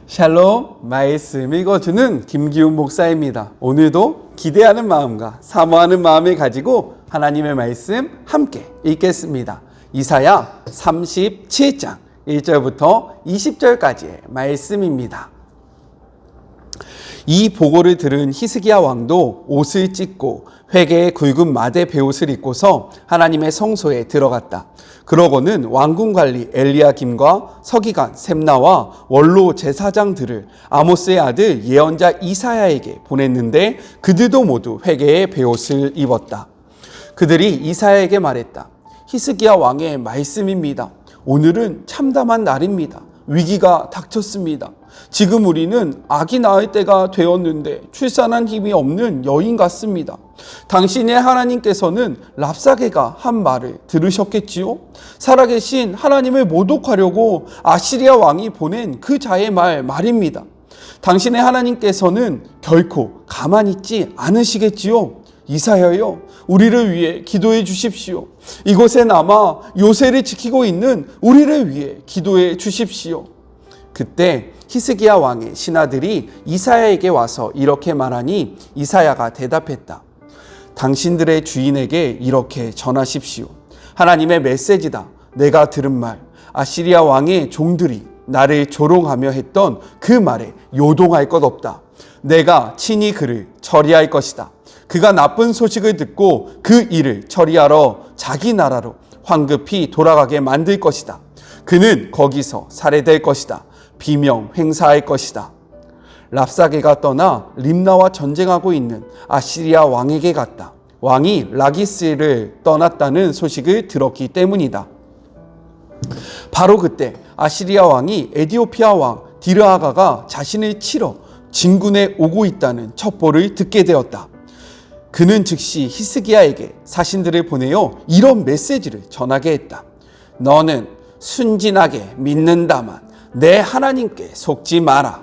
샬롬, 말씀 읽어주는 김기훈 목사입니다. 오늘도 기대하는 마음과 사모하는 마음을 가지고 하나님의 말씀 함께 읽겠습니다. 이사야 37장 1절부터 20절까지의 말씀입니다. 이 보고를 들은 히스기야 왕도 옷을 찢고 회개의 굵은 마대 베옷을 입고서 하나님의 성소에 들어갔다. 그러고는 왕궁 관리 엘리야김과 서기관 셈나와 원로 제사장들을 아모스의 아들 예언자 이사야에게 보냈는데 그들도 모두 회개의 베옷을 입었다. 그들이 이사야에게 말했다. 히스기야 왕의 말씀입니다. 오늘은 참담한 날입니다. 위기가 닥쳤습니다. 지금 우리는 아기 낳을 때가 되었는데 출산한 힘이 없는 여인 같습니다. 당신의 하나님께서는 랍사게가 한 말을 들으셨겠지요? 살아계신 하나님을 모독하려고 아시리아 왕이 보낸 그 자의 말입니다. 당신의 하나님께서는 결코 가만히 있지 않으시겠지요? 이사야여, 우리를 위해 기도해 주십시오. 이곳에 남아 요새를 지키고 있는 우리를 위해 기도해 주십시오. 그때 히스기야 왕의 신하들이 이사야에게 와서 이렇게 말하니 이사야가 대답했다. 당신들의 주인에게 이렇게 전하십시오. 하나님의 메시지다. 내가 들은 말, 아시리아 왕의 종들이 나를 조롱하며 했던 그 말에 요동할 것 없다. 내가 친히 그를 처리할 것이다. 그가 나쁜 소식을 듣고 그 일을 처리하러 자기 나라로 황급히 돌아가게 만들 것이다. 그는 거기서 살해될 것이다. 비명 행사할 것이다. 랍사게가 떠나 림나와 전쟁하고 있는 아시리아 왕에게 갔다. 왕이 라기스를 떠났다는 소식을 들었기 때문이다. 바로 그때 아시리아 왕이 에디오피아 왕 디르하가가 자신을 치러 진군에 오고 있다는 첩보를 듣게 되었다. 그는 즉시 히스기야에게 사신들을 보내어 이런 메시지를 전하게 했다. 너는 순진하게 믿는다만 내 하나님께 속지 마라.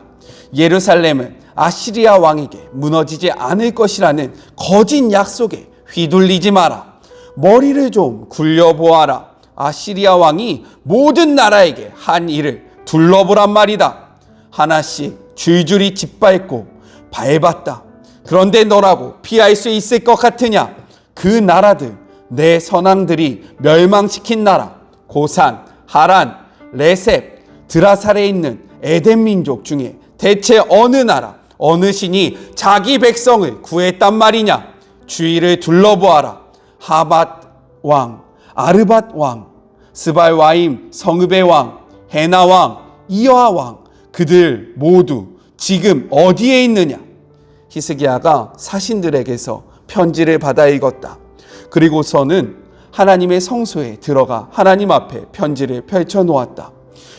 예루살렘은 아시리아 왕에게 무너지지 않을 것이라는 거짓 약속에 휘둘리지 마라. 머리를 좀 굴려보아라. 아시리아 왕이 모든 나라에게 한 일을 둘러보란 말이다. 하나씩 줄줄이 짓밟고 밟았다. 그런데 너라고 피할 수 있을 것 같으냐? 그 나라들, 내 선왕들이 멸망시킨 나라, 고산, 하란, 레셉, 드라살에 있는 에덴 민족 중에 대체 어느 나라, 어느 신이 자기 백성을 구했단 말이냐? 주위를 둘러보아라. 하밧 왕, 아르밧 왕, 스발와임 성읍의 왕, 헤나 왕, 이여하 왕, 그들 모두 지금 어디에 있느냐? 히스기야가 사신들에게서 편지를 받아 읽었다. 그리고서는 하나님의 성소에 들어가 하나님 앞에 편지를 펼쳐 놓았다.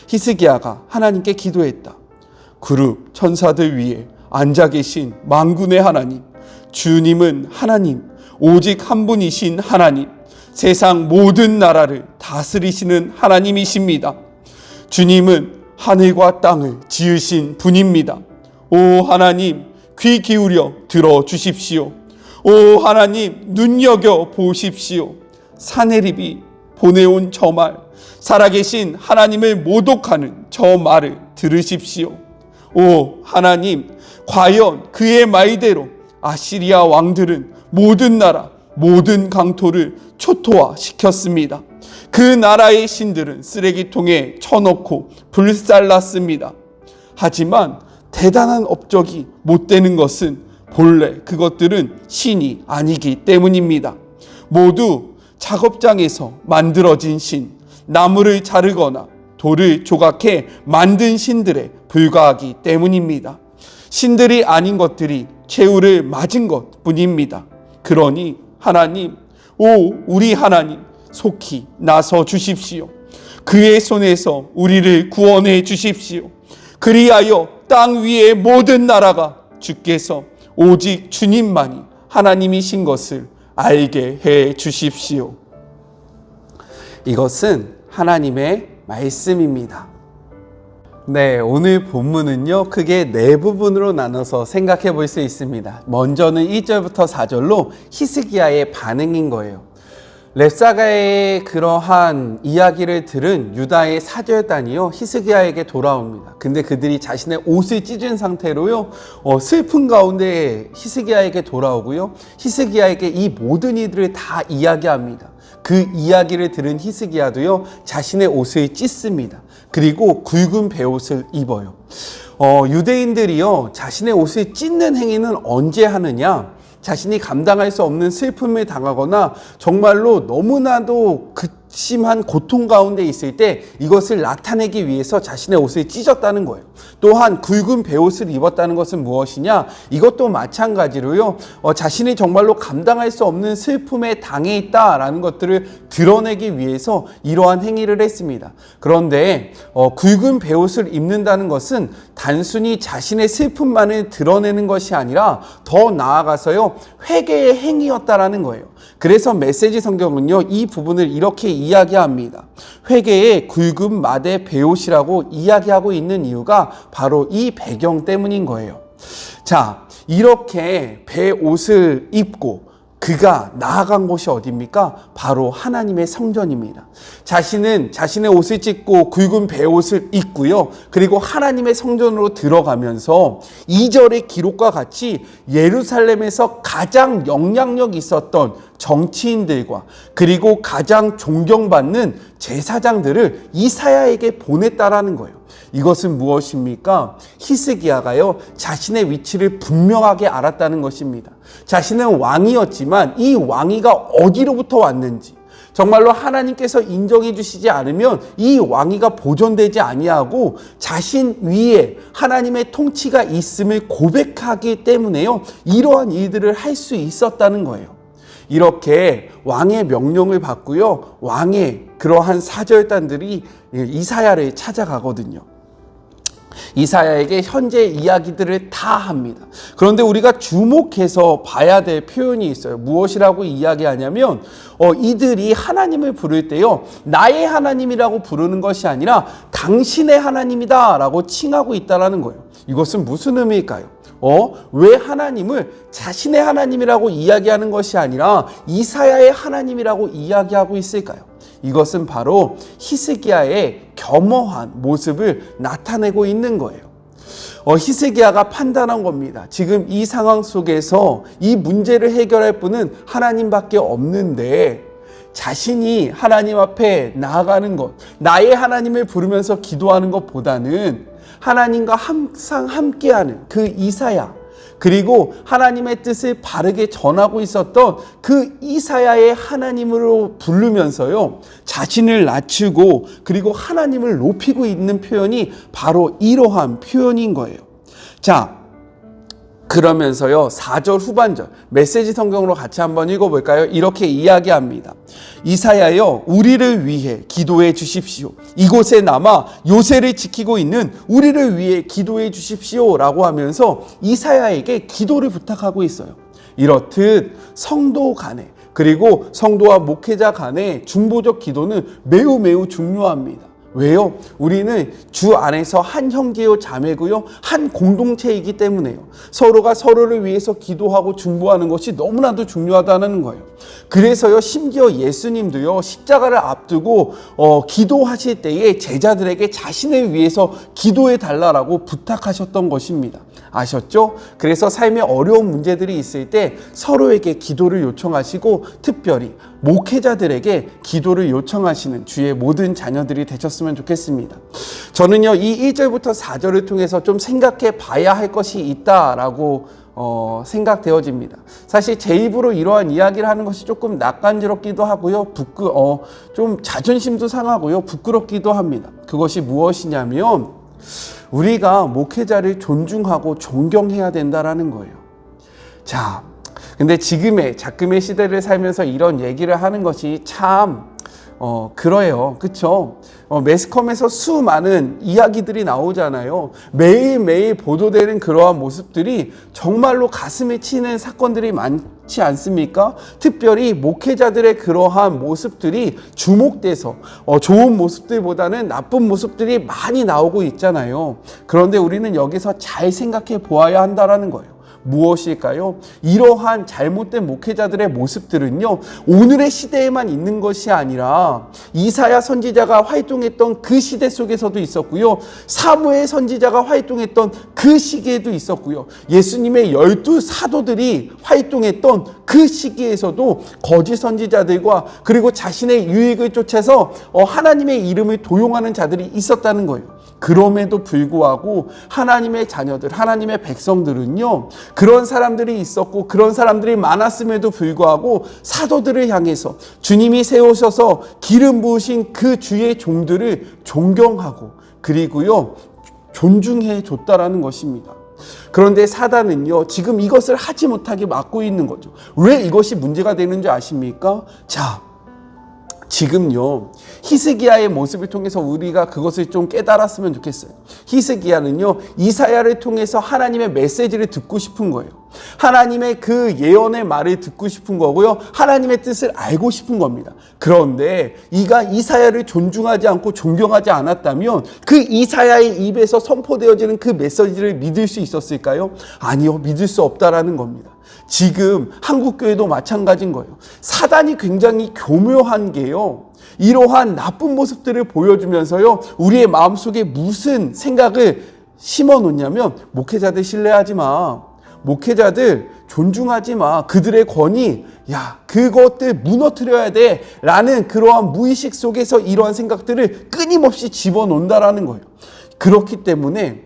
히스기야가 하나님께 기도했다. 그룹 천사들 위에 앉아 계신 만군의 하나님, 주님은 하나님, 오직 한 분이신 하나님, 세상 모든 나라를 다스리시는 하나님이십니다. 주님은 하늘과 땅을 지으신 분입니다. 오 하나님, 귀 기울여 들어주십시오. 오 하나님, 눈여겨 보십시오. 사내립이 보내온 저 말, 살아계신 하나님을 모독하는 저 말을 들으십시오. 오 하나님, 과연 그의 말대로 아시리아 왕들은 모든 나라, 모든 강토를 초토화시켰습니다. 그 나라의 신들은 쓰레기통에 쳐넣고 불살랐습니다. 하지만 대단한 업적이 못 되는 것은 본래 그것들은 신이 아니기 때문입니다. 모두 작업장에서 만들어진 신, 나무를 자르거나 돌을 조각해 만든 신들에 불과하기 때문입니다. 신들이 아닌 것들이 최후를 맞은 것 뿐입니다. 그러니 하나님, 오 우리 하나님, 속히 나서 주십시오. 그의 손에서 우리를 구원해 주십시오. 그리하여 땅 위의 모든 나라가 주께서 오직 주님만이 하나님이신 것을 알게 해 주십시오. 이것은 하나님의 말씀입니다. 네, 오늘 본문은요, 크게 네 부분으로 나눠서 생각해 볼 수 있습니다. 먼저는 1절부터 4절로 히스기야의 반응인 거예요. 렙사가의 그러한 이야기를 들은 유다의 사절단이요 히스기야에게 돌아옵니다. 근데 그들이 자신의 옷을 찢은 상태로요 슬픈 가운데 히스기야에게 돌아오고요 히스기야에게 이 모든 이들을 다 이야기합니다. 그 이야기를 들은 히스기야도요 자신의 옷을 찢습니다. 그리고 굵은 베옷을 입어요. 유대인들이요 자신의 옷을 찢는 행위는 언제 하느냐? 자신이 감당할 수 없는 슬픔을 당하거나 정말로 너무나도 극심한 고통 가운데 있을 때 이것을 나타내기 위해서 자신의 옷을 찢었다는 거예요. 또한 굵은 베옷을 입었다는 것은 무엇이냐? 이것도 마찬가지로요. 자신이 정말로 감당할 수 없는 슬픔에 당해 있다라는 것들을 드러내기 위해서 이러한 행위를 했습니다. 그런데 굵은 베옷을 입는다는 것은 단순히 자신의 슬픔만을 드러내는 것이 아니라 더 나아가서요. 회개의 행위였다라는 거예요. 그래서 메시지 성경은요. 이 부분을 이렇게 이야기합니다. 회개의 굵은 마대 베옷이라고 이야기하고 있는 이유가 바로 이 배경 때문인 거예요. 자, 이렇게 베옷을 입고 그가 나아간 곳이 어디입니까? 바로 하나님의 성전입니다. 자신은 자신의 옷을 찢고 굵은 베옷을 입고요. 그리고 하나님의 성전으로 들어가면서 2절의 기록과 같이 예루살렘에서 가장 영향력 있었던 정치인들과 그리고 가장 존경받는 제사장들을 이사야에게 보냈다라는 거예요. 이것은 무엇입니까? 히스기야가요 자신의 위치를 분명하게 알았다는 것입니다. 자신은 왕이었지만 이 왕위가 어디로부터 왔는지, 정말로 하나님께서 인정해 주시지 않으면 이 왕위가 보존되지 아니하고 자신 위에 하나님의 통치가 있음을 고백하기 때문에요 이러한 일들을 할 수 있었다는 거예요. 이렇게 왕의 명령을 받고요 왕의 그러한 사절단들이 이사야를 찾아가거든요. 이사야에게 현재 이야기들을 다 합니다. 그런데 우리가 주목해서 봐야 될 표현이 있어요. 무엇이라고 이야기하냐면 이들이 하나님을 부를 때요 나의 하나님이라고 부르는 것이 아니라 당신의 하나님이다 라고 칭하고 있다는 거예요. 이것은 무슨 의미일까요? 왜 하나님을 자신의 하나님이라고 이야기하는 것이 아니라 이사야의 하나님이라고 이야기하고 있을까요? 이것은 바로 히스기야의 겸허한 모습을 나타내고 있는 거예요. 히스기야가 판단한 겁니다. 지금 이 상황 속에서 이 문제를 해결할 분은 하나님밖에 없는데 자신이 하나님 앞에 나아가는 것, 나의 하나님을 부르면서 기도하는 것보다는 하나님과 항상 함께하는 그 이사야, 그리고 하나님의 뜻을 바르게 전하고 있었던 그 이사야의 하나님으로 부르면서요 자신을 낮추고 그리고 하나님을 높이고 있는 표현이 바로 이러한 표현인 거예요. 자, 그러면서요 4절 후반절 메시지 성경으로 같이 한번 읽어볼까요? 이렇게 이야기합니다. 이사야여 우리를 위해 기도해 주십시오. 이곳에 남아 요새를 지키고 있는 우리를 위해 기도해 주십시오 라고 하면서 이사야에게 기도를 부탁하고 있어요. 이렇듯 성도 간에 그리고 성도와 목회자 간의 중보적 기도는 매우 매우 중요합니다. 왜요? 우리는 주 안에서 한 형제요 자매고요 한 공동체이기 때문에요. 서로가 서로를 위해서 기도하고 중보하는 것이 너무나도 중요하다는 거예요. 그래서요 심지어 예수님도요 십자가를 앞두고 기도하실 때에 제자들에게 자신을 위해서 기도해 달라고 부탁하셨던 것입니다. 아셨죠? 그래서 삶에 어려운 문제들이 있을 때 서로에게 기도를 요청하시고 특별히 목회자들에게 기도를 요청하시는 주의 모든 자녀들이 되셨으면 좋겠습니다. 저는요 이 1절부터 4절을 통해서 좀 생각해 봐야 할 것이 있다라고 생각되어집니다. 사실 제 입으로 이러한 이야기를 하는 것이 조금 낯간지럽기도 하고요 좀 자존심도 상하고요 부끄럽기도 합니다. 그것이 무엇이냐면 우리가 목회자를 존중하고 존경해야 된다라는 거예요. 자, 근데 지금의 작금의 시대를 살면서 이런 얘기를 하는 것이 참 그래요. 그쵸? 매스컴에서 수많은 이야기들이 나오잖아요. 매일매일 보도되는 그러한 모습들이 정말로 가슴에 치는 사건들이 많지 않습니까? 특별히 목회자들의 그러한 모습들이 주목돼서 좋은 모습들보다는 나쁜 모습들이 많이 나오고 있잖아요. 그런데 우리는 여기서 잘 생각해 보아야 한다는 거예요. 무엇일까요? 이러한 잘못된 목회자들의 모습들은요, 오늘의 시대에만 있는 것이 아니라 이사야 선지자가 활동했던 그 시대 속에서도 있었고요, 사무엘 선지자가 활동했던 그 시기에도 있었고요, 예수님의 12 사도들이 활동했던 그 시기에서도 거짓 선지자들과 그리고 자신의 유익을 쫓아서 하나님의 이름을 도용하는 자들이 있었다는 거예요. 그럼에도 불구하고 하나님의 자녀들, 하나님의 백성들은요, 그런 사람들이 있었고 그런 사람들이 많았음에도 불구하고 사도들을 향해서 주님이 세우셔서 기름 부으신 그 주의 종들을 존경하고 그리고요 존중해 줬다라는 것입니다. 그런데 사단은요, 지금 이것을 하지 못하게 막고 있는 거죠. 왜 이것이 문제가 되는 줄 아십니까? 자, 지금요, 히스기야의 모습을 통해서 우리가 그것을 좀 깨달았으면 좋겠어요. 히스기야는요, 이사야를 통해서 하나님의 메시지를 듣고 싶은 거예요. 하나님의 그 예언의 말을 듣고 싶은 거고요, 하나님의 뜻을 알고 싶은 겁니다. 그런데 이가 이사야를 존중하지 않고 존경하지 않았다면 그 이사야의 입에서 선포되어지는 그 메시지를 믿을 수 있었을까요? 아니요, 믿을 수 없다라는 겁니다. 지금 한국교회도 마찬가지인 거예요. 사단이 굉장히 교묘한 게요, 이러한 나쁜 모습들을 보여주면서요, 우리의 마음속에 무슨 생각을 심어 놓냐면, 목회자들 신뢰하지 마, 목회자들 존중하지 마, 그들의 권위, 야, 그것들 무너뜨려야 돼 라는 그러한 무의식 속에서 이러한 생각들을 끊임없이 집어넣는다라는 거예요. 그렇기 때문에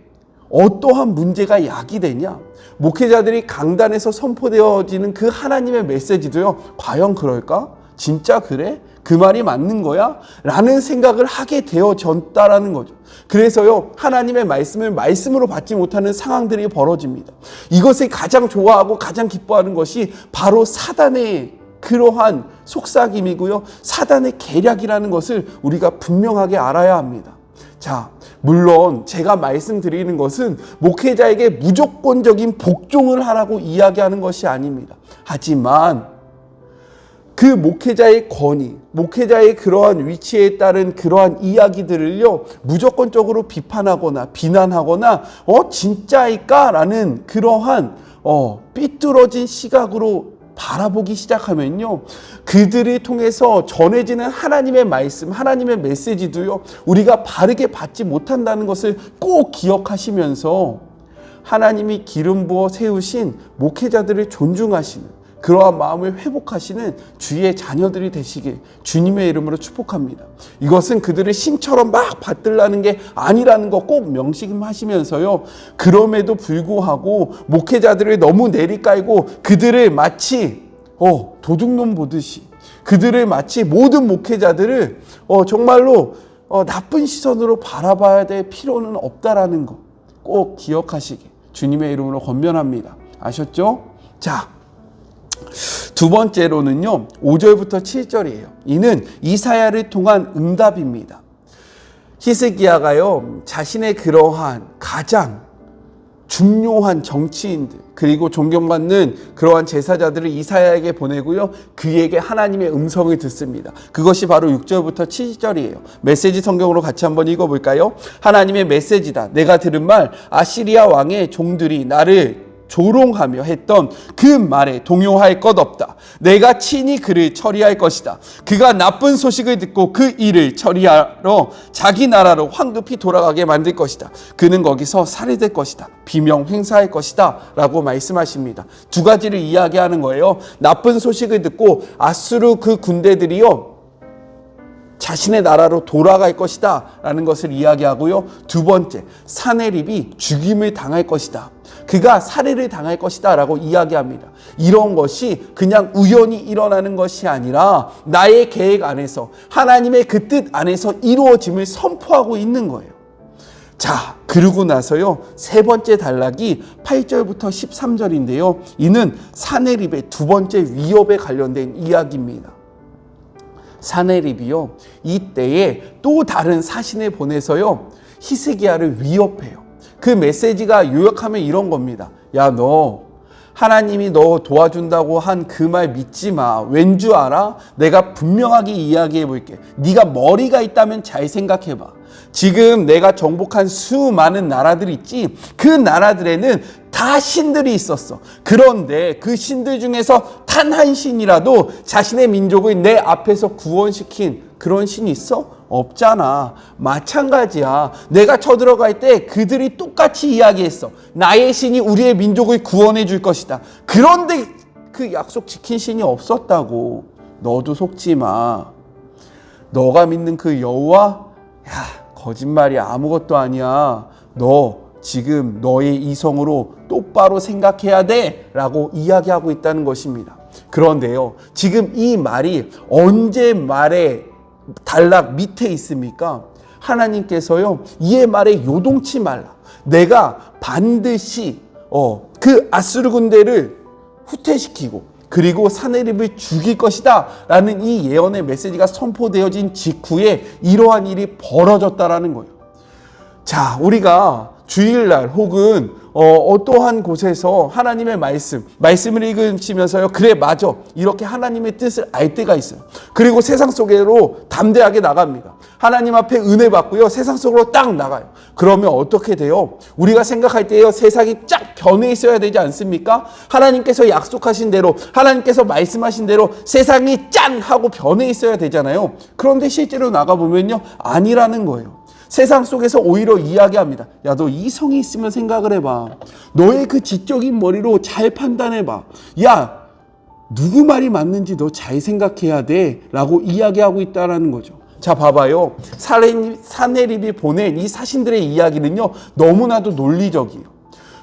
어떠한 문제가 야기되냐, 목회자들이 강단에서 선포되어지는 그 하나님의 메시지도요, 과연 그럴까? 진짜 그래? 그 말이 맞는 거야? 라는 생각을 하게 되어졌다라는 거죠. 그래서요, 하나님의 말씀을 말씀으로 받지 못하는 상황들이 벌어집니다. 이것을 가장 좋아하고 가장 기뻐하는 것이 바로 사단의 그러한 속삭임이고요, 사단의 계략이라는 것을 우리가 분명하게 알아야 합니다. 자, 물론 제가 말씀드리는 것은 목회자에게 무조건적인 복종을 하라고 이야기하는 것이 아닙니다. 하지만 그 목회자의 권위, 목회자의 그러한 위치에 따른 그러한 이야기들을요, 무조건적으로 비판하거나 비난하거나 진짜일까? 라는 그러한 삐뚤어진 시각으로 바라보기 시작하면요, 그들을 통해서 전해지는 하나님의 말씀, 하나님의 메시지도요, 우리가 바르게 받지 못한다는 것을 꼭 기억하시면서 하나님이 기름 부어 세우신 목회자들을 존중하시는 그러한 마음을 회복하시는 주의 자녀들이 되시길 주님의 이름으로 축복합니다. 이것은 그들을 신처럼 막 받들라는 게 아니라는 거 꼭 명심하시면서요, 그럼에도 불구하고 목회자들을 너무 내리깔고 그들을 마치 도둑놈 보듯이, 그들을 마치 모든 목회자들을 정말로 나쁜 시선으로 바라봐야 될 필요는 없다라는 거 꼭 기억하시길 주님의 이름으로 권면합니다. 아셨죠? 자, 두 번째로는요, 5절부터 7절이에요. 이는 이사야를 통한 응답입니다. 히스기야가요, 자신의 그러한 가장 중요한 정치인들 그리고 존경받는 그러한 제사자들을 이사야에게 보내고요, 그에게 하나님의 음성을 듣습니다. 그것이 바로 6절부터 7절이에요. 메시지 성경으로 같이 한번 읽어볼까요? 하나님의 메시지다. 내가 들은 말, 아시리아 왕의 종들이 나를 조롱하며 했던 그 말에 동요할 것 없다. 내가 친히 그를 처리할 것이다. 그가 나쁜 소식을 듣고 그 일을 처리하러 자기 나라로 황급히 돌아가게 만들 것이다. 그는 거기서 살해될 것이다. 비명 행사할 것이다 라고 말씀하십니다. 두 가지를 이야기하는 거예요. 나쁜 소식을 듣고 아수르 그 군대들이요, 자신의 나라로 돌아갈 것이다 라는 것을 이야기하고요, 두 번째, 사네립이 죽임을 당할 것이다. 그가 살해를 당할 것이다 라고 이야기합니다. 이런 것이 그냥 우연히 일어나는 것이 아니라 나의 계획 안에서, 하나님의 그 뜻 안에서 이루어짐을 선포하고 있는 거예요. 자, 그러고 나서요, 세 번째 단락이 8절부터 13절인데요 이는 사네립의 두 번째 위협에 관련된 이야기입니다. 사네립이요, 이때에 또 다른 사신을 보내서요, 히스기야를 위협해요. 그 메시지가 요약하면 이런 겁니다. 야, 너 하나님이 너 도와준다고 한 그 말 믿지 마. 왠 줄 알아? 내가 분명하게 이야기해 볼게. 네가 머리가 있다면 잘 생각해 봐. 지금 내가 정복한 수많은 나라들 있지? 그 나라들에는 다 신들이 있었어. 그런데 그 신들 중에서 단 한 신이라도 자신의 민족을 내 앞에서 구원시킨 그런 신이 있어? 없잖아. 마찬가지야. 내가 쳐들어갈 때 그들이 똑같이 이야기했어. 나의 신이 우리의 민족을 구원해 줄 것이다. 그런데 그 약속 지킨 신이 없었다고. 너도 속지 마. 너가 믿는 그 여호와, 야, 거짓말이 아무것도 아니야. 너 지금 너의 이성으로 똑바로 생각해야 돼 라고 이야기하고 있다는 것입니다. 그런데요, 지금 이 말이 언제 말의 단락 밑에 있습니까? 하나님께서요, 이 말에 요동치 말라. 내가 반드시 그 아수르 군대를 후퇴시키고 그리고 사내립을 죽일 것이다 라는 이 예언의 메시지가 선포되어진 직후에 이러한 일이 벌어졌다라는 거예요. 자, 우리가 주일날 혹은 어떠한 곳에서 하나님의 말씀을 읽으시면서요, 그래 맞아, 이렇게 하나님의 뜻을 알 때가 있어요. 그리고 세상 속으로 담대하게 나갑니다. 하나님 앞에 은혜 받고요, 세상 속으로 딱 나가요. 그러면 어떻게 돼요? 우리가 생각할 때요, 세상이 쫙 변해 있어야 되지 않습니까? 하나님께서 약속하신 대로, 하나님께서 말씀하신 대로 세상이 짠 하고 변해 있어야 되잖아요. 그런데 실제로 나가보면요, 아니라는 거예요. 세상 속에서 오히려 이야기합니다. 야, 너 이성이 있으면 생각을 해봐. 너의 그 지적인 머리로 잘 판단해봐. 야, 누구 말이 맞는지 너 잘 생각해야 돼 라고 이야기하고 있다는 거죠. 자, 봐봐요. 사내립이 보낸 이 사신들의 이야기는요, 너무나도 논리적이에요.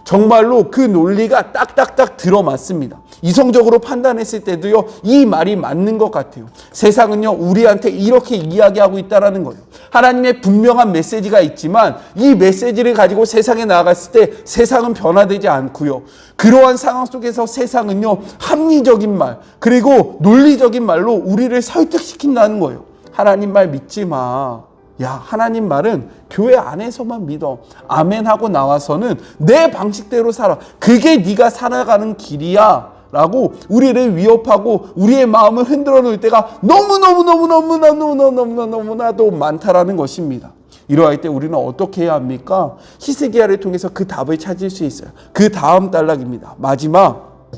정말로 그 논리가 딱딱딱 들어맞습니다. 이성적으로 판단했을 때도요, 이 말이 맞는 것 같아요. 세상은요, 우리한테 이렇게 이야기하고 있다는 거예요. 하나님의 분명한 메시지가 있지만 이 메시지를 가지고 세상에 나아갔을 때 세상은 변화되지 않고요. 그러한 상황 속에서 세상은요, 합리적인 말 그리고 논리적인 말로 우리를 설득시킨다는 거예요. 하나님 말 믿지 마. 야, 하나님 말은 교회 안에서만 믿어. 아멘 하고 나와서는 내 방식대로 살아. 그게 네가 살아가는 길이야 라고 우리를 위협하고 우리의 마음을 흔들어 놓을 때가 너무나도 많다라는 것입니다. 이러할 때 우리는 어떻게 해야 합니까? 히스기야를 통해서 그 답을 찾을 수 있어요. 그 다음 단락입니다. 마지막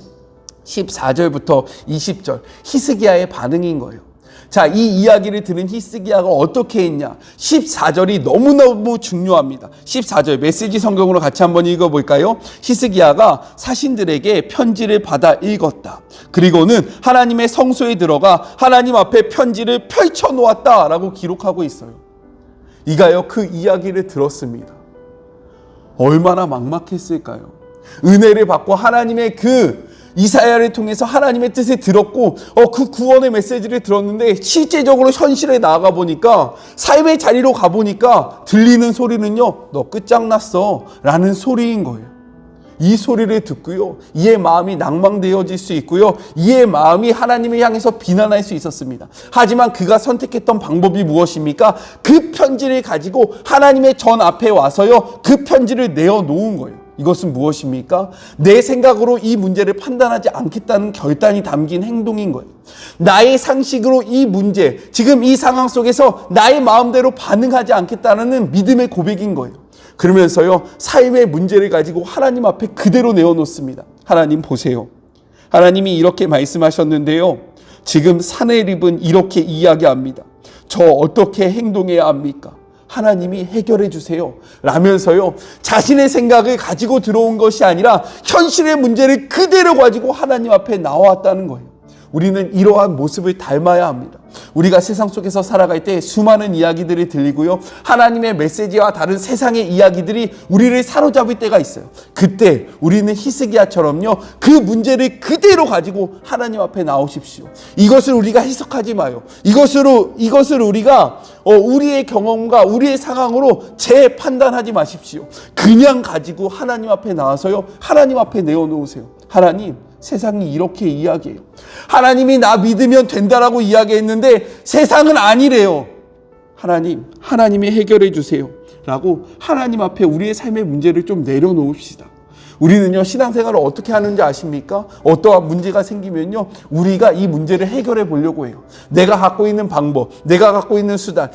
14절부터 20절 히스기야의 반응인 거예요. 자, 이 이야기를 들은 히스기야가 어떻게 했냐? 14절이 너무너무 중요합니다. 14절 메시지 성경으로 같이 한번 읽어볼까요? 히스기야가 사신들에게 편지를 받아 읽었다. 그리고는 하나님의 성소에 들어가 하나님 앞에 편지를 펼쳐놓았다 라고 기록하고 있어요. 이가요, 그 이야기를 들었습니다. 얼마나 막막했을까요? 은혜를 받고 하나님의 그 이사야를 통해서 하나님의 뜻을 들었고 그 구원의 메시지를 들었는데 실제적으로 현실에 나아가 보니까 삶의 자리로 가보니까 들리는 소리는요, 너 끝장났어 라는 소리인 거예요. 이 소리를 듣고요, 이의 마음이 낭망되어질 수 있고요, 이의 마음이 하나님을 향해서 비난할 수 있었습니다. 하지만 그가 선택했던 방법이 무엇입니까? 그 편지를 가지고 하나님의 전 앞에 와서요, 그 편지를 내어놓은 거예요. 이것은 무엇입니까? 내 생각으로 이 문제를 판단하지 않겠다는 결단이 담긴 행동인 거예요. 나의 상식으로 이 문제, 지금 이 상황 속에서 나의 마음대로 반응하지 않겠다는 믿음의 고백인 거예요. 그러면서요, 삶의 문제를 가지고 하나님 앞에 그대로 내어놓습니다. 하나님 보세요. 하나님이 이렇게 말씀하셨는데요, 지금 사내립은 이렇게 이야기합니다. 저 어떻게 행동해야 합니까? 하나님이 해결해 주세요 라면서요, 자신의 생각을 가지고 들어온 것이 아니라 현실의 문제를 그대로 가지고 하나님 앞에 나왔다는 거예요. 우리는 이러한 모습을 닮아야 합니다. 우리가 세상 속에서 살아갈 때 수많은 이야기들이 들리고요, 하나님의 메시지와 다른 세상의 이야기들이 우리를 사로잡을 때가 있어요. 그때 우리는 히스기야처럼요, 그 문제를 그대로 가지고 하나님 앞에 나오십시오. 이것을 우리가 해석하지 마요. 이것을 우리가 우리의 경험과 우리의 상황으로 재판단하지 마십시오. 그냥 가지고 하나님 앞에 나와서요, 하나님 앞에 내어놓으세요. 하나님, 세상이 이렇게 이야기해요. 하나님이 나 믿으면 된다라고 이야기했는데 세상은 아니래요. 하나님, 하나님이 해결해 주세요 라고 하나님 앞에 우리의 삶의 문제를 좀 내려놓읍시다. 우리는요, 신앙생활을 어떻게 하는지 아십니까? 어떠한 문제가 생기면요, 우리가 이 문제를 해결해 보려고 해요. 내가 갖고 있는 방법, 내가 갖고 있는 수단,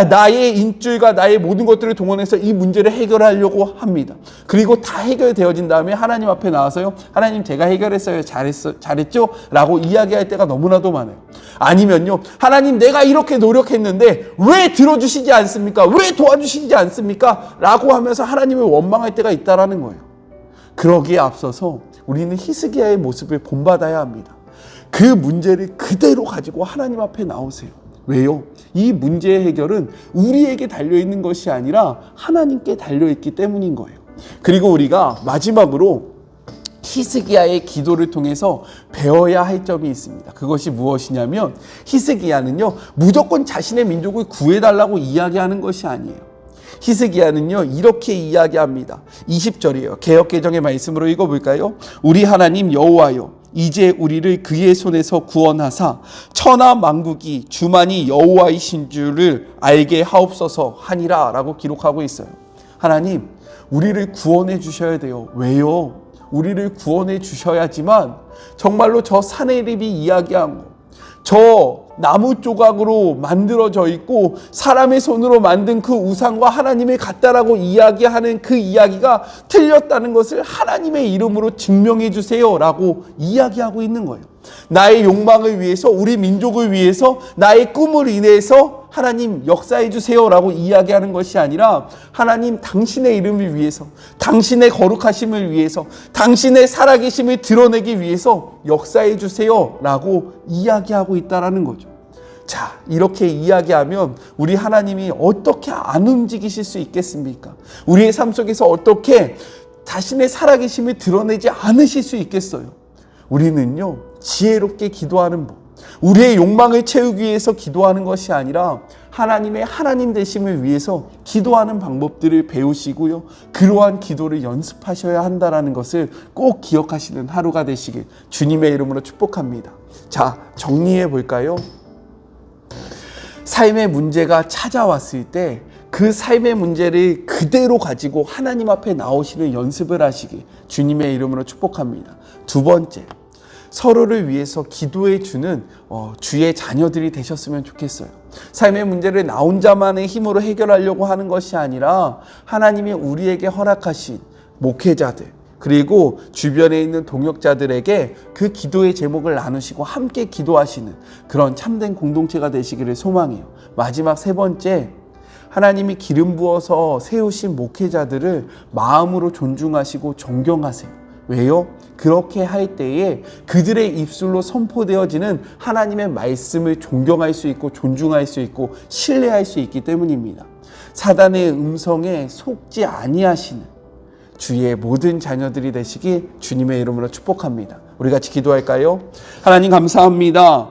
나의 인줄과 나의 모든 것들을 동원해서 이 문제를 해결하려고 합니다. 그리고 다 해결되어진 다음에 하나님 앞에 나와서요, 하나님 제가 해결했어요. 잘했죠? 라고 이야기할 때가 너무나도 많아요. 아니면요, 하나님 내가 이렇게 노력했는데 왜 들어주시지 않습니까? 왜 도와주시지 않습니까? 라고 하면서 하나님을 원망할 때가 있다라는 거예요. 그러기에 앞서서 우리는 히스기야의 모습을 본받아야 합니다. 그 문제를 그대로 가지고 하나님 앞에 나오세요. 왜요? 이 문제의 해결은 우리에게 달려있는 것이 아니라 하나님께 달려있기 때문인 거예요. 그리고 우리가 마지막으로 히스기야의 기도를 통해서 배워야 할 점이 있습니다. 그것이 무엇이냐면, 히스기야는요, 무조건 자신의 민족을 구해달라고 이야기하는 것이 아니에요. 히스기야는요, 이렇게 이야기합니다. 20절이에요. 개역개정의 말씀으로 읽어볼까요? 우리 하나님 여호와여, 이제 우리를 그의 손에서 구원하사 천하 만국이 주만이 여호와이신 줄을 알게 하옵소서 하니라 라고 기록하고 있어요. 하나님, 우리를 구원해 주셔야 돼요. 왜요? 우리를 구원해 주셔야지만 정말로 저 사내립이 이야기한 거, 저 나무 조각으로 만들어져 있고 사람의 손으로 만든 그 우상과 하나님을 같다라고 이야기하는 그 이야기가 틀렸다는 것을 하나님의 이름으로 증명해 주세요 라고 이야기하고 있는 거예요. 나의 욕망을 위해서, 우리 민족을 위해서, 나의 꿈을 인해서 하나님 역사해 주세요 라고 이야기하는 것이 아니라, 하나님 당신의 이름을 위해서, 당신의 거룩하심을 위해서, 당신의 살아계심을 드러내기 위해서 역사해 주세요 라고 이야기하고 있다는 거죠. 자, 이렇게 이야기하면 우리 하나님이 어떻게 안 움직이실 수 있겠습니까? 우리의 삶 속에서 어떻게 자신의 살아계심을 드러내지 않으실 수 있겠어요? 우리는요, 지혜롭게 기도하는 법, 우리의 욕망을 채우기 위해서 기도하는 것이 아니라 하나님의 하나님 되심을 위해서 기도하는 방법들을 배우시고요, 그러한 기도를 연습하셔야 한다는 것을 꼭 기억하시는 하루가 되시길 주님의 이름으로 축복합니다. 자, 정리해 볼까요? 삶의 문제가 찾아왔을 때 그 삶의 문제를 그대로 가지고 하나님 앞에 나오시는 연습을 하시길 주님의 이름으로 축복합니다. 두 번째, 서로를 위해서 기도해 주는 주의 자녀들이 되셨으면 좋겠어요. 삶의 문제를 나 혼자만의 힘으로 해결하려고 하는 것이 아니라 하나님이 우리에게 허락하신 목회자들, 그리고 주변에 있는 동역자들에게 그 기도의 제목을 나누시고 함께 기도하시는 그런 참된 공동체가 되시기를 소망해요. 마지막 세 번째, 하나님이 기름 부어서 세우신 목회자들을 마음으로 존중하시고 존경하세요. 왜요? 그렇게 할 때에 그들의 입술로 선포되어지는 하나님의 말씀을 존경할 수 있고 존중할 수 있고 신뢰할 수 있기 때문입니다. 사단의 음성에 속지 아니하시는 주의 모든 자녀들이 되시기 주님의 이름으로 축복합니다. 우리 같이 기도할까요? 하나님 감사합니다.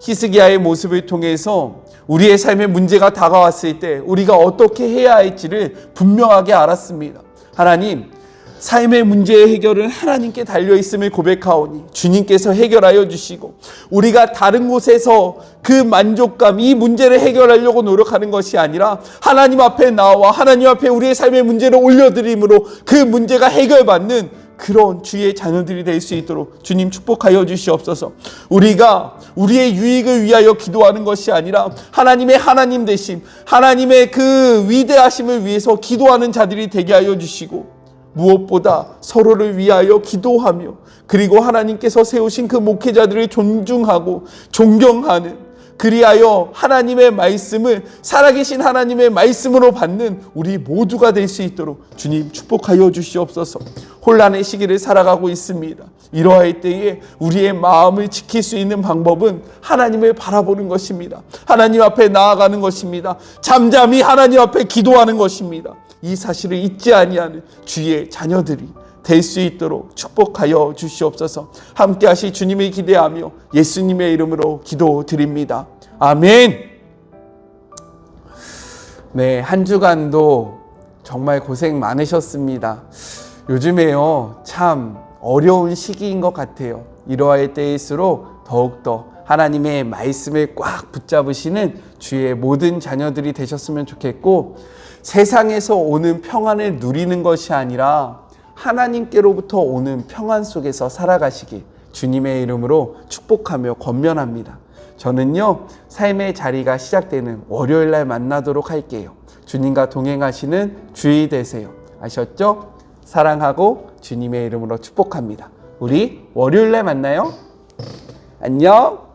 히스기야의 모습을 통해서 우리의 삶에 문제가 다가왔을 때 우리가 어떻게 해야 할지를 분명하게 알았습니다. 하나님, 삶의 문제의 해결은 하나님께 달려있음을 고백하오니 주님께서 해결하여 주시고, 우리가 다른 곳에서 그 만족감, 이 문제를 해결하려고 노력하는 것이 아니라 하나님 앞에 나와 하나님 앞에 우리의 삶의 문제를 올려드림으로 그 문제가 해결받는 그런 주의 자녀들이 될 수 있도록 주님 축복하여 주시옵소서. 우리가 우리의 유익을 위하여 기도하는 것이 아니라 하나님의 하나님 되심, 하나님의 그 위대하심을 위해서 기도하는 자들이 되게 하여 주시고, 무엇보다 서로를 위하여 기도하며, 그리고 하나님께서 세우신 그 목회자들을 존중하고 존경하는, 그리하여 하나님의 말씀을 살아계신 하나님의 말씀으로 받는 우리 모두가 될 수 있도록 주님 축복하여 주시옵소서. 혼란의 시기를 살아가고 있습니다. 이러할 때에 우리의 마음을 지킬 수 있는 방법은 하나님을 바라보는 것입니다. 하나님 앞에 나아가는 것입니다. 잠잠히 하나님 앞에 기도하는 것입니다. 이 사실을 잊지 아니하는 주의 자녀들이 될 수 있도록 축복하여 주시옵소서. 함께 하실 주님을 기대하며 예수님의 이름으로 기도드립니다. 아멘. 네, 한 주간도 정말 고생 많으셨습니다. 요즘에요, 참 어려운 시기인 것 같아요. 이러할 때일수록 더욱더 하나님의 말씀을 꽉 붙잡으시는 주의 모든 자녀들이 되셨으면 좋겠고, 세상에서 오는 평안을 누리는 것이 아니라 하나님께로부터 오는 평안 속에서 살아가시길 주님의 이름으로 축복하며 권면합니다. 저는요, 삶의 자리가 시작되는 월요일 날 만나도록 할게요. 주님과 동행하시는 주일 되세요. 아셨죠? 사랑하고 주님의 이름으로 축복합니다. 우리 월요일 날 만나요. 안녕.